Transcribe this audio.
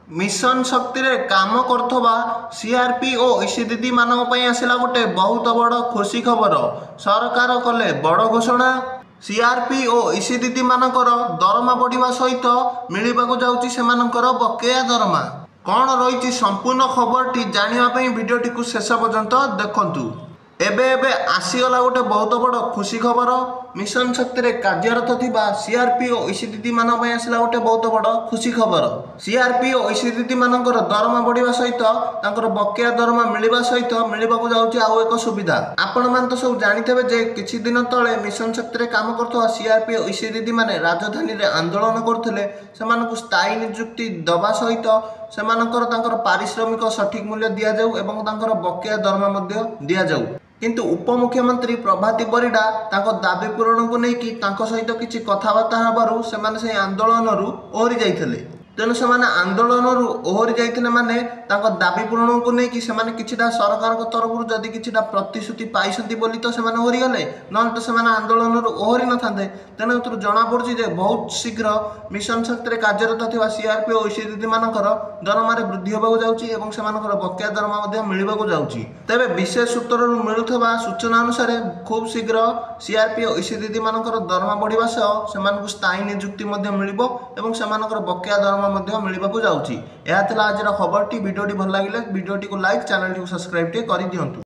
Mission शक्ति रे काम करथबा सीआरपी और ईसीदीदी मानक पई आसिला गोटे बहुत बड़ खुशी खबर। सरकार कले बड़ घोषणा। सीआरपी और ईसीदीदी मानकर दरमा बढ़िबा सहित मिलिबाकु जाउची सेमानकर बकेया दरमा। कौन रही संपूर्ण खबरटी जानापी भिडियोटी को शेष पर्यंत देखु। एबे एबे आसीगला गोटे बहुत बड़ खुशी खबर। मिशन शक्ति रे कार्यरत थिबा सीआरपी और ईसीदीदी मानक पई आसिला गोटे बहुत बड़ खुशी खबर। सीआरपी और ईसीदीदी मानकर दरमा बढ़िबा सहित तांकर बकेया दरमा मिलिबा सहित मिलिबाकु जाउची आउ एक सुविधा। आपण मान तो सब जानिथबे जे किछि दिन तळे मिशन शक्ति रे काम करथवा सीआरपी और ईसीदीदी माने राजधानी रे आंदोलन करथिले। सेमानकु स्थायी नियुक्ति दबा सहित सेमानकर तांकर पारिश्रमिक सठिक मूल्य दिया जाऊ एवं तांकर बकेया दरमा मध्ये दिया जाऊ। किंतु उपमुख्यमंत्री प्रभाती परिडा तांको दाबी पूरण को लेकिन सहित किसी कथबार्ता हबारू से आंदोलन ओहरी जाइथिले। तेणु से आंदोलन ओहरी जाइथिले माने तांको दाबी पूरण को लेकिन से किछिटा सरकार तरफ जदि किछिटा प्रतिश्रुति पाइसंती बोली तो से ओहरी गले न तो से आंदोलन ओहरी न थांते। तेणु एतु जना पड़ुछि जे बहुत शीघ्र मिशन शक्ति रे कार्यरत थिबा सीआरपी और ईसीदीदी मानकर दरमारे वृद्धि होबाकु जाउछि एवं सेमानकर बकेया दरमा मध्ये मिलिबाकु जाउछि। तेबे विशेष सूत्ररु मिलुथबा सूचना अनुसार खूब शीघ्र सीआरपी और ईसीदीदी मानकर दरमा बढ़िबा सह सेमानकु स्थायी नियुक्ति मध्ये मिलिबो एवं सेमानकर बकेया दरमा मध्ये मिलिबाकु जाउछि। एहा थिला आजिर खबरटी। भिडियोटी भल लागिले भिडियोटी को लाइक चैनल को सब्सक्राइब टे करि दियंतु।